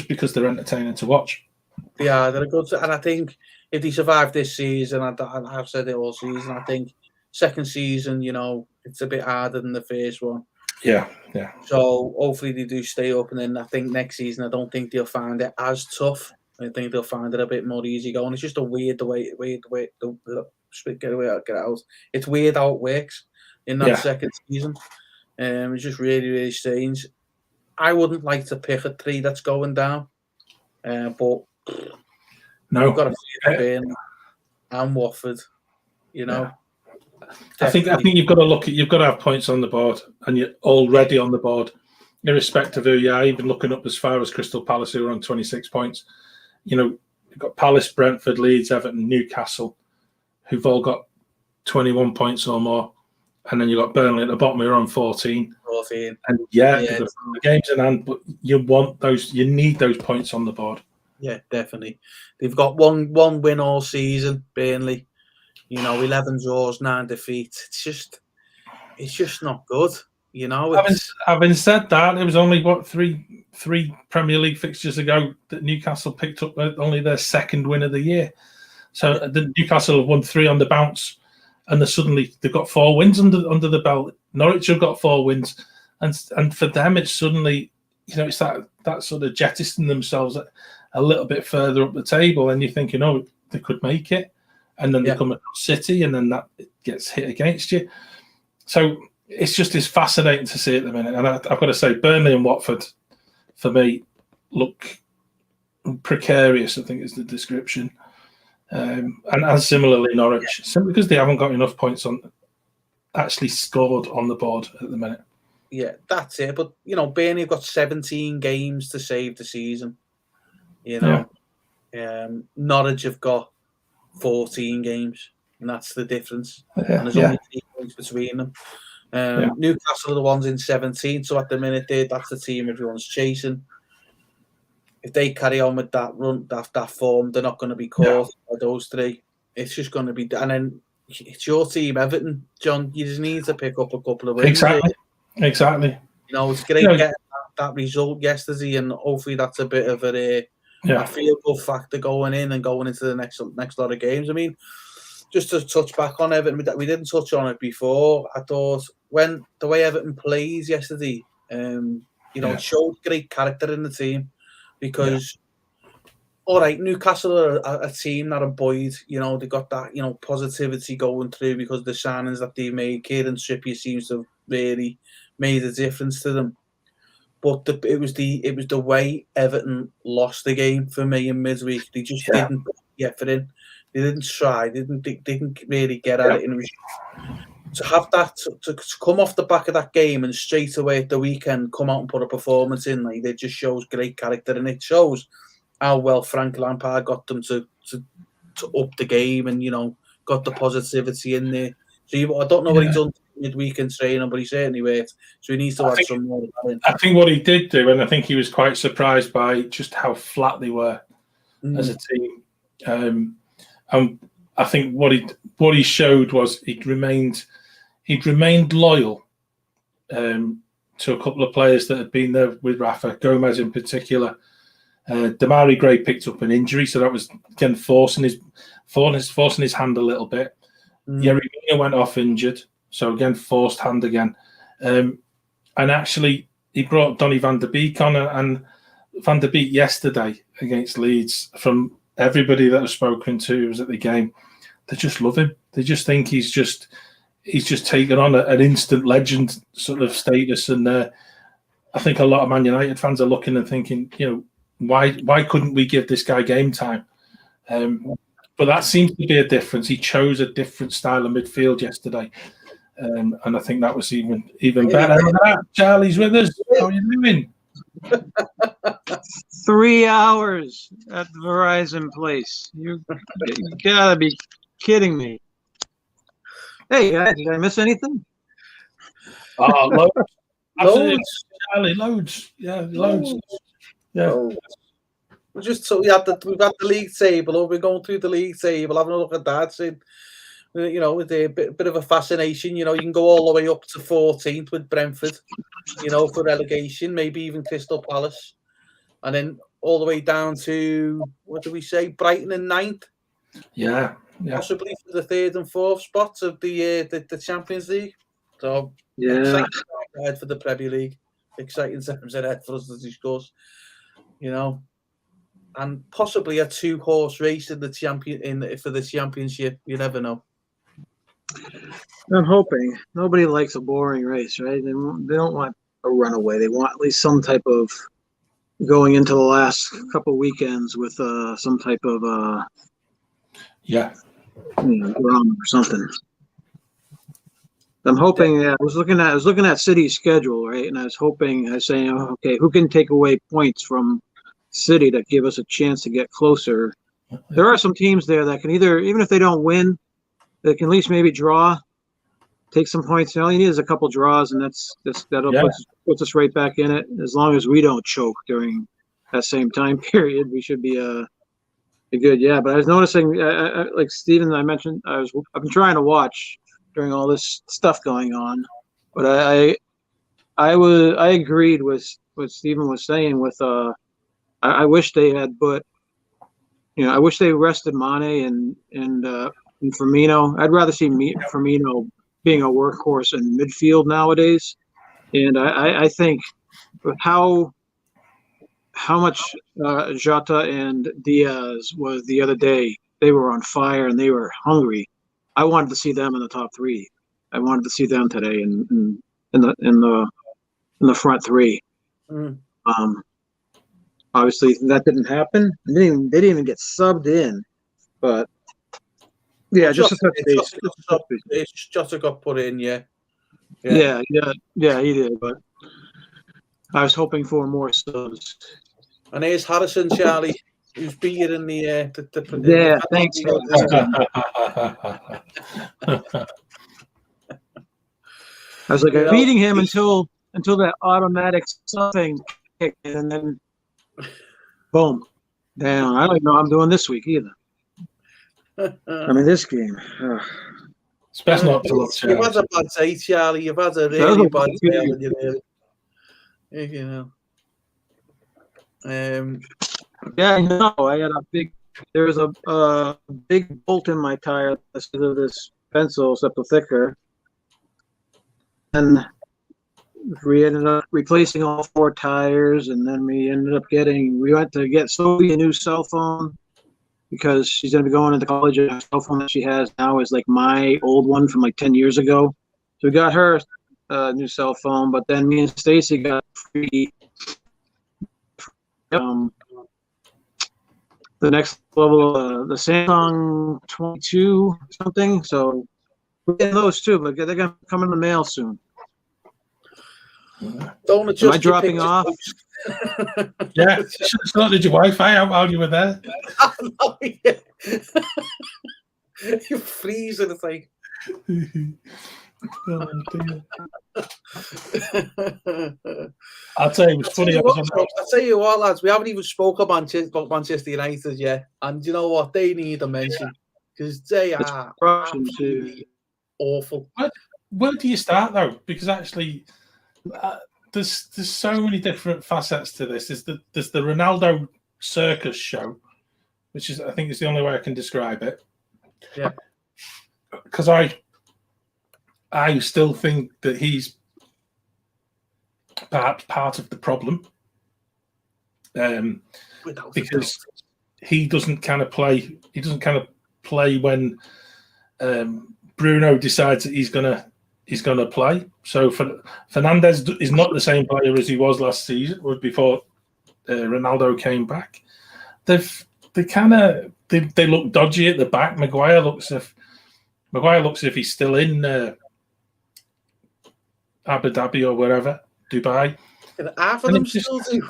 because they're entertaining to watch. Yeah, they're good, and I think if they survive this season, I've said it all season, I think second season, it's a bit harder than the first one. Yeah. So hopefully they do stay up, and then I think next season I don't think they'll find it as tough. I think they'll find it a bit more easy going. It's just a weird the way get out. It's weird how it works in that second season. It's just really, really strange. I wouldn't like to pick a 3 that's going down, but no, you've got to feel Burnley and Watford. I think you've got to have points on the board, and you're already on the board, irrespective of who you are. Even looking up as far as Crystal Palace, who are on 26 points. You've got Palace, Brentford, Leeds, Everton, Newcastle, who've all got 21 points or more, and then you've got Burnley at the bottom, who are on 14. And the game's in hand, but you want those. You need those points on the board. Yeah, definitely. They've got one win all season, Burnley. 11 draws, 9 defeats. It's just not good. Having said that, it was only three Premier League fixtures ago that Newcastle picked up only their second win of the year. So the Newcastle have won 3 on the bounce, and they've got 4 wins under the belt. Norwich have got 4 wins, and for them it's suddenly it's that sort of jettisoning themselves a little bit further up the table, and you're thinking, oh, they could make it. And then they come across City, and then that gets hit against you. So it's fascinating to see at the minute. And I've got to say, Burnley and Watford, for me, look precarious, I think is the description. And similarly, Norwich, simply because they haven't got enough points actually scored on the board at the minute. Yeah, that's it. But, Burnley have got 17 games to save the season. Norwich have got 14 games, and that's the difference. And there's only 3 points between them. Newcastle are the ones in 17, so at the minute that's the team everyone's chasing. If they carry on with that run, that form, they're not going to be caught by those 3. It's just going to be, and then it's your team, Everton, John. You just need to pick up a couple of wins. Exactly. It's great getting that result yesterday, and hopefully that's a bit of a feel-good factor going into the next lot of games. I mean, just to touch back on Everton, we didn't touch on it before. I thought when the way Everton plays yesterday, it showed great character in the team because, all right, Newcastle are a team that are buoyed. They got that positivity going through because of the signings that they made. Kieran Trippier seems to have really made a difference to them. But it was the way Everton lost the game for me in midweek. They just didn't put the effort in. They didn't try. They didn't really get at it. And to have that to come off the back of that game and straight away at the weekend come out and put a performance in, it just shows great character, and it shows how well Frank Lampard got them to up the game and got the positivity in there. So I don't know what he's done midweek in training, but he certainly worked. So he needs to add some more. I think what he did do, and I think he was quite surprised by just how flat they were as a team. I think what he showed was he'd remained loyal to a couple of players that had been there with Rafa, Gomez in particular. Damari Gray picked up an injury, so that was again forcing his hand a little bit. Yeremia went off injured, so again forced hand again. And actually, he brought Donny van der Beek on, and Van der Beek yesterday against Leeds, from everybody that I've spoken to who was at the game, they just love him. They just think he's just taken on an instant legend sort of status. And I think a lot of Man United fans are looking and thinking, Why couldn't we give this guy game time? But that seems to be a difference. He chose a different style of midfield yesterday, and I think that was even better. Charlie's with us. How are you doing? 3 hours at the Verizon place. You gotta be kidding me. Hey, did I miss anything? Oh, loads. Loads. Charlie, loads. Yeah, loads. Yeah. Oh. We've had the league table. We're going through the league table, having a look at that. So, with a bit of a fascination. You can go all the way up to 14th with Brentford. For relegation, maybe even Crystal Palace, and then all the way down to what do we say, Brighton in 9th. Yeah. Possibly for the 3rd and 4th spots of the Champions League. So yeah, ahead for the Premier League. Exciting times ahead for us to discuss. And possibly a 2-horse race in the for the championship. You never know. I'm hoping. Nobody likes a boring race, right? They don't want a runaway. They want at least some type of going into the last couple weekends with some type of drama or something. I'm hoping. I was looking at City's schedule, right, and I was saying, okay, who can take away points from City that give us a chance to get closer? There are some teams there that can even if they don't win, they can at least maybe draw, take some points. All you need is a couple draws, and that'll puts us right back in it. As long as we don't choke during that same time period, we should be good. Yeah, but I was noticing, like Stephen, I mentioned, I've been trying to watch during all this stuff going on, but I agreed with what Stephen was saying. With I wish they had I wish they rested Mane and Firmino. I'd rather see Firmino being a workhorse in midfield nowadays, and I think with how much Jota and Diaz was the other day, they were on fire and they were hungry. I wanted to see them in the top 3. I wanted to see them today in the front 3. Obviously, that didn't happen. They didn't even get subbed in. But yeah, just a touch base. Jota got put in, yeah, he did. But I was hoping for more subs. And here's Harrison, Charlie, who's beat in the yeah, thanks. I was like, I'm beating him until that automatic something kicked in, and then boom, down. I don't even know what I'm doing this week either. I mean, this game. It's best not to look. You've had a bad day, Charlie. You've had a really bad day. Yeah, no, I had there was a big bolt in my tire because of this pencil, except a thicker. And we ended up replacing all 4 tires, and then we went to get Sophie a new cell phone because she's going to be going into college, and the cell phone that she has now is like my old one from like 10 years ago. So we got her a new cell phone, but then me and Stacy got free the next level, the Samsung 22 something. So we're getting those too, but they're going to come in the mail soon. Don't adjust. Am I dropping off? Yeah, you should have started your Wi-Fi out while you were there. Oh, yeah. You freezing, it's like. Oh, I'll tell you, it was funny. I'll tell you what, lads, we haven't even spoken about Manchester United yet, and you know what? They need a mention because they are absolutely awful. Where do you start though? Because actually, there's so many different facets to this. There's the Ronaldo circus show, which is, I think, is the only way I can describe it. Yeah, because I still think that he's perhaps part of the problem, because he doesn't kind of play. He doesn't kind of play when Bruno decides that he's gonna play. So Fernandes is not the same player as he was last season or before Ronaldo came back, they look dodgy at the back. Maguire looks if he's still in Abu Dhabi or wherever, Dubai. Half of them still do.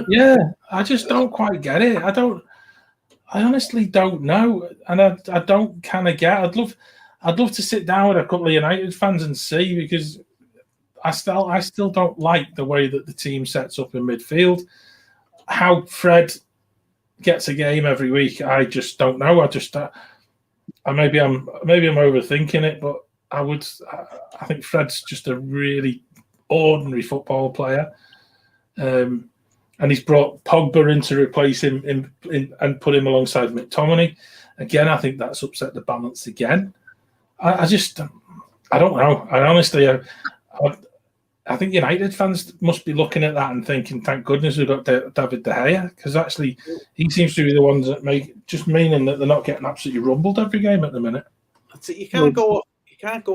Yeah, I just don't quite get it. I honestly don't know, and I don't kind of get. I'd love to sit down with a couple of United fans and see, because I still don't like the way that the team sets up in midfield. How Fred gets a game every week, I just don't know. Maybe I'm overthinking it, but I think Fred's just a really ordinary football player. And he's brought Pogba in to replace him and put him alongside McTominay. Again, I think that's upset the balance again. I don't know. I think United fans must be looking at that and thinking, thank goodness we've got David De Gea, because actually he seems to be the ones that meaning that they're not getting absolutely rumbled every game at the minute. You can't go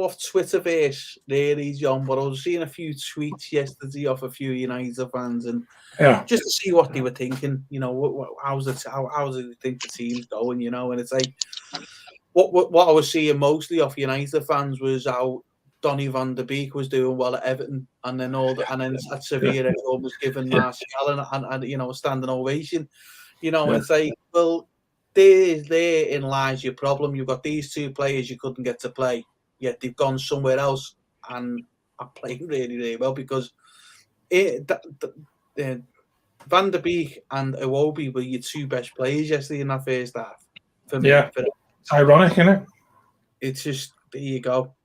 off Twitterverse really, John, but I was seeing a few tweets yesterday off a few United fans, and just to see what they were thinking. How's it think the team's going? And it's like what I was seeing mostly off United fans was how Donny van de Beek was doing well at Everton, and then at Sevilla everyone was giving Martial and a standing ovation. And it's like, well, therein lies your problem. You've got these two players you couldn't get to play, yet they've gone somewhere else and are playing really, really well, because Van der Beek and Iwobi were your two best players yesterday in that first half. For me, it's ironic, isn't it? It's just, there you go.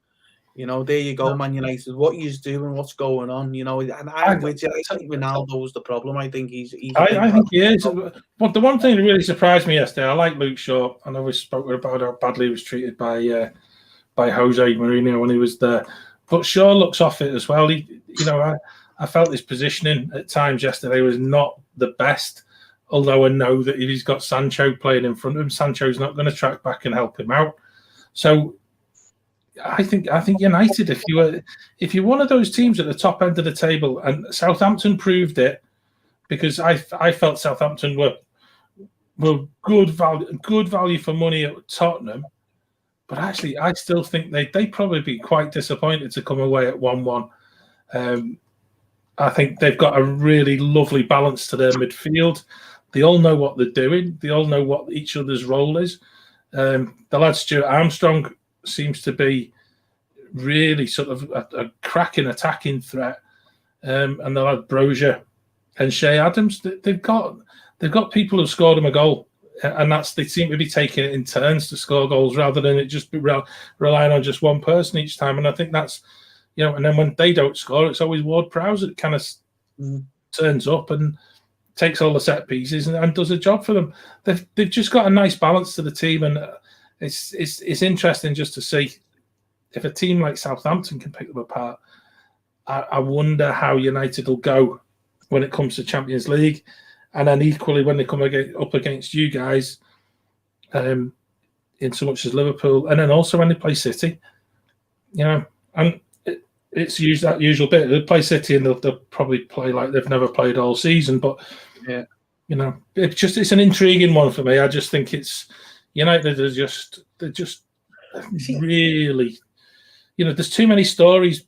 There you go, Man United. What he's doing, what's going on, and I'm with you. I think Ronaldo's the problem. I think he's I think he is. But the one thing that really surprised me yesterday, I like Luke Shaw. I know we spoke about how badly he was treated by Jose Mourinho when he was there. But Shaw looks off it as well. I felt his positioning at times yesterday was not the best. Although I know that if he's got Sancho playing in front of him, Sancho's not going to track back and help him out. So I think United, if you're one of those teams at the top end of the table, and Southampton proved it, because I felt Southampton were good value for money at Tottenham, but actually I still think they'd probably be quite disappointed to come away at 1-1. I think they've got a really lovely balance to their midfield. They all know what they're doing. They all know what each other's role is. The lad Stuart Armstrong seems to be really sort of a cracking attacking threat, and they'll have Brozier and Shea Adams. They've got people who scored them a goal, and they seem to be taking it in turns to score goals rather than it just be relying on just one person each time. And I think that's and then when they don't score, it's always Ward-Prowse that kind of turns up and takes all the set pieces and does a job for them. They've just got a nice balance to the team, and it's interesting just to see if a team like Southampton can pick them apart. I wonder how United will go when it comes to Champions League, and then equally when they come up against you guys, in so much as Liverpool, and then also when they play City, and it's that usual bit. They'll play City and they'll probably play like they've never played all season, but it's an intriguing one for me. I just think it's United they're just really, there's too many stories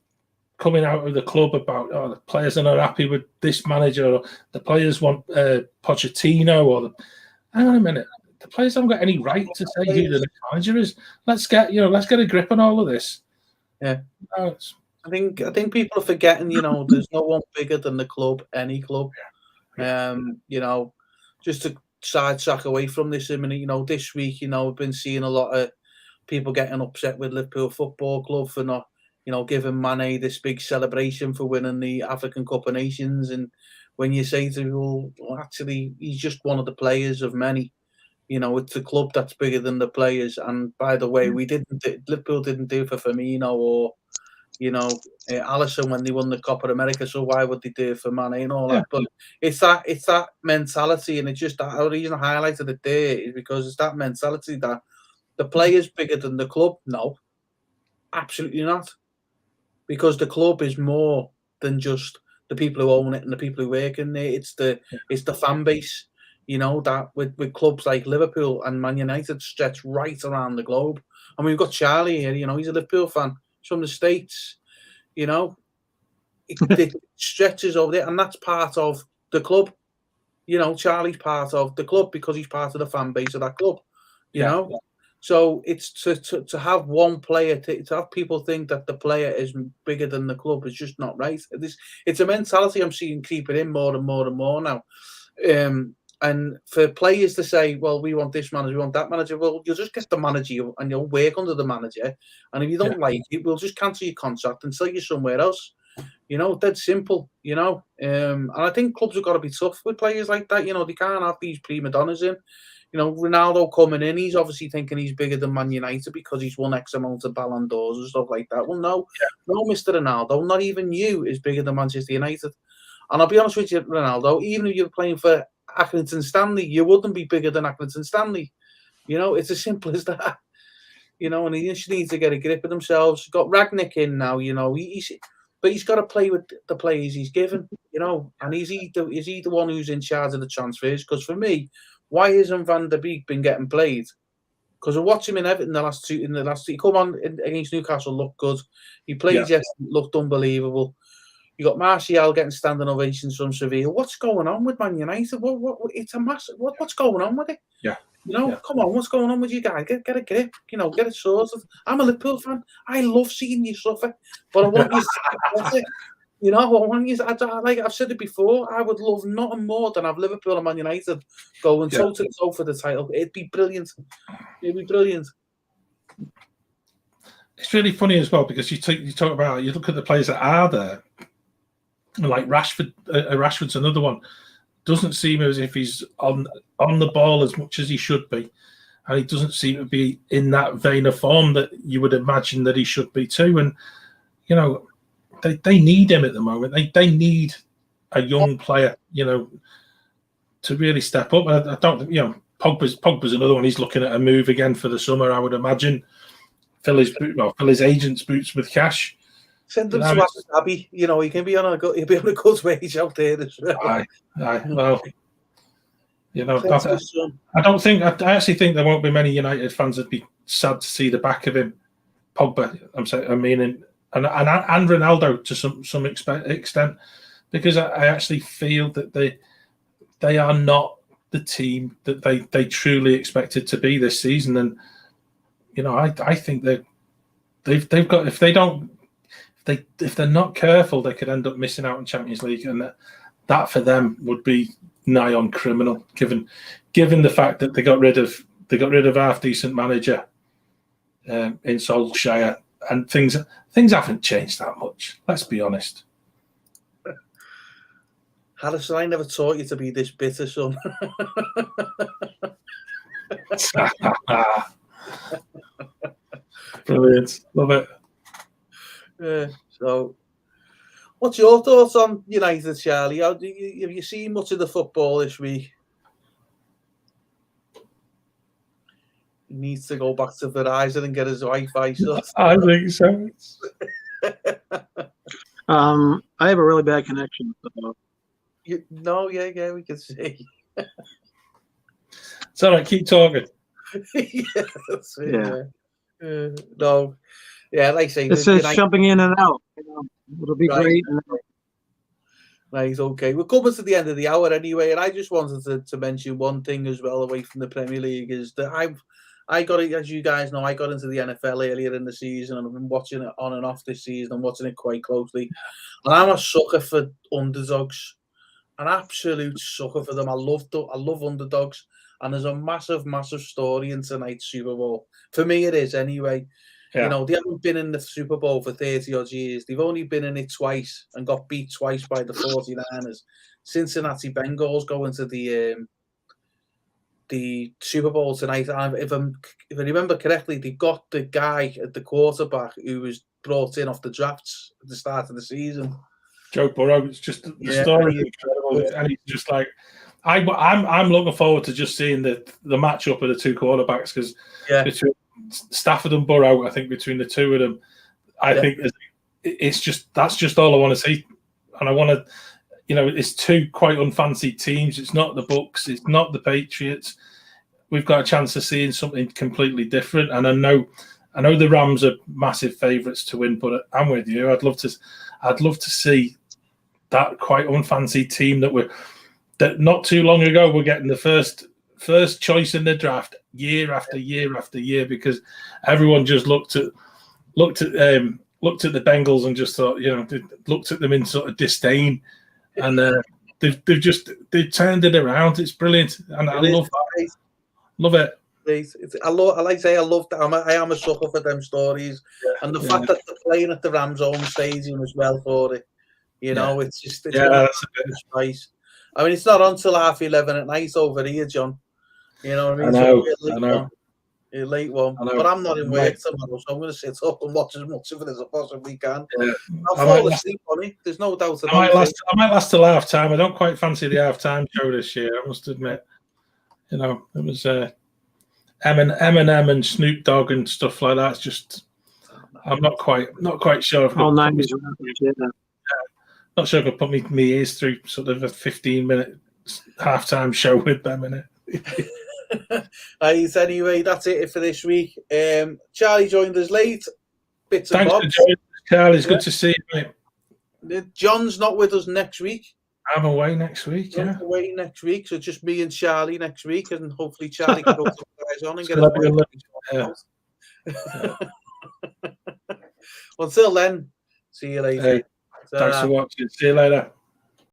coming out of the club about the players are not happy with this manager, or the players want Pochettino, hang on a minute, the players haven't got any right to say who the next manager is. Let's get a grip on all of this. Yeah, I think people are forgetting. There's no one bigger than the club, any club. Just to sidetrack away from this a minute, this week, we've been seeing a lot of people getting upset with Liverpool Football Club for not, giving Mane this big celebration for winning the African Cup of Nations. And when you say to people, well, actually, he's just one of the players of many. It's a club that's bigger than the players. And by the way, Liverpool didn't do it for Firmino or, Alisson when they won the Copa America. So why would they do it for Mane and all that? But it's that mentality, and it's just that the reason I highlighted it there is because it's that mentality that the players bigger than the club. No, absolutely not, because the club is more than just the people who own it and the people who work in there. It's the fan base, that with clubs like Liverpool and Man United stretch right around the globe. I mean, we've got Charlie here. He's a Liverpool fan. He's from the States. It stretches over there, and that's part of the club. Charlie's part of the club because he's part of the fan base of that club. You know. So it's to have one player, to have people think that the player is bigger than the club is just not right. It's a mentality I'm seeing creeping in more and more and more now. And for players to say, well, we want this manager, we want that manager, well, you'll just get the manager and you'll work under the manager. And if you don't like it, we'll just cancel your contract and sell you somewhere else. Dead simple, And I think clubs have got to be tough with players like that. They can't have these prima donnas in. Ronaldo coming in, he's obviously thinking he's bigger than Man United because he's won X amount of Ballon d'Ors and stuff like that. Well, no, Mr. Ronaldo, not even you is bigger than Manchester United. And I'll be honest with you, Ronaldo, even if you're playing for Accrington Stanley, you wouldn't be bigger than Accrington Stanley. It's as simple as that. And he just needs to get a grip of themselves. He's got Ragnick in now, but he's got to play with the players he's given, and is he the one who's in charge of the transfers? Because for me, why isn't Van der Beek been getting played? Because I watched him in Everton in the last two. He come on against Newcastle, looked good. He played yesterday, looked unbelievable. You got Martial getting standing ovations from Sevilla. What's going on with Man United? It's a massive. What's going on with it? Yeah. Come on, what's going on with you guys? Get a grip. Get it sorted. I'm a Liverpool fan. I love seeing you suffer, but I want you to it. I want you. Like I've said it before, I would love nothing more than have Liverpool and Man United going toe to toe for the title. It'd be brilliant. It'd be brilliant. It's really funny as well because you talk about, you look at the players that are there, like Rashford. Rashford's another one. Doesn't seem as if he's on the ball as much as he should be, and he doesn't seem to be in that vein of form that you would imagine that he should be too. And they need him at the moment. They need a young player, to really step up. I don't, Pogba's another one. He's looking at a move again for the summer, I would imagine. Fill his agent's boots with cash. Send him to Abu Dhabi. He can be on a good wage out there as well. Aye. Well, I actually think there won't be many United fans that'd be sad to see the back of him. Pogba, and Ronaldo to some extent, because I actually feel that they are not the team that they truly expected to be this season. And I think they've got, if they're not careful, they could end up missing out on Champions League, and that for them would be nigh on criminal, given the fact that they got rid of half decent manager in Solskjaer, and things haven't changed that much. Let's be honest. Harrison, I never taught you to be this bitter, son. Brilliant, love it. So, what's your thoughts on United, Charlie? Have you seen much of the football this week? He needs to go back to Verizon and get his Wi-Fi sorted. I think so. I have a really bad connection. So. We can see. It's all right. Keep talking. No. Yeah, like I say, it says jumping in and out. It'll be great. Right, okay. We're coming to the end of the hour anyway, and I just wanted to mention one thing as well away from the Premier League is that I got it, as you guys know, I got into the NFL earlier in the season, and I've been watching it on and off this season. I'm watching it quite closely, and I'm a sucker for underdogs, an absolute sucker for them. I love underdogs, and there's a massive, massive story in tonight's Super Bowl. For me, it is anyway. Yeah. They haven't been in the Super Bowl for 30-odd years. They've only been in it twice and got beat twice by the 49ers. Cincinnati Bengals go into the Super Bowl tonight. And if I remember correctly, they got the guy at the quarterback who was brought in off the drafts at the start of the season. Joe Burrow. It's just the story is incredible, and he's just like, I'm looking forward to just seeing the matchup of the two quarterbacks, because between Stafford and Burrow, I think between the two of them, I think that's just all I want to see. and I want to, you know, it's two quite unfancied teams. It's not the Bucks, it's not the Patriots. We've got a chance of seeing something completely different. And I know the Rams are massive favourites to win, but I'm with you. I'd love to see that quite unfancied team that not too long ago we're getting the first choice in the draft year after year after year, because everyone just looked at the Bengals and just thought, you know, looked at them in sort of disdain, and they've turned it around. It's brilliant, and I love that. Love it. I love that. I am a sucker for them stories, and the fact that they're playing at the Rams' home stadium as well for it. You know, it's that's a bit of spice. I mean, it's not until 11:30 at night over here, John. You know what I mean? I know. A late one, but I'm not in work tomorrow, so I'm going to sit up and watch as much of it as I possibly can. Yeah. I'll fall asleep on it. There's no doubt about it. I might last till half time. I don't quite fancy the half time show this year, I must admit. You know, it was Eminem and Snoop Dogg and stuff like that. It's just, I'm not quite sure. All 90s rappers, not sure if I put my ears through sort of a 15-minute halftime show with them in it. Anyway, that's it for this week. Charlie joined us late. Bits and Thanks bobs. for joining us, Charlie. It's good to see you, mate. John's not with us next week. I'm away next week. John's away next week, so just me and Charlie next week, and hopefully Charlie can put some guys on and get us. Well, until then, see you later. Hey, thanks for watching. See you later.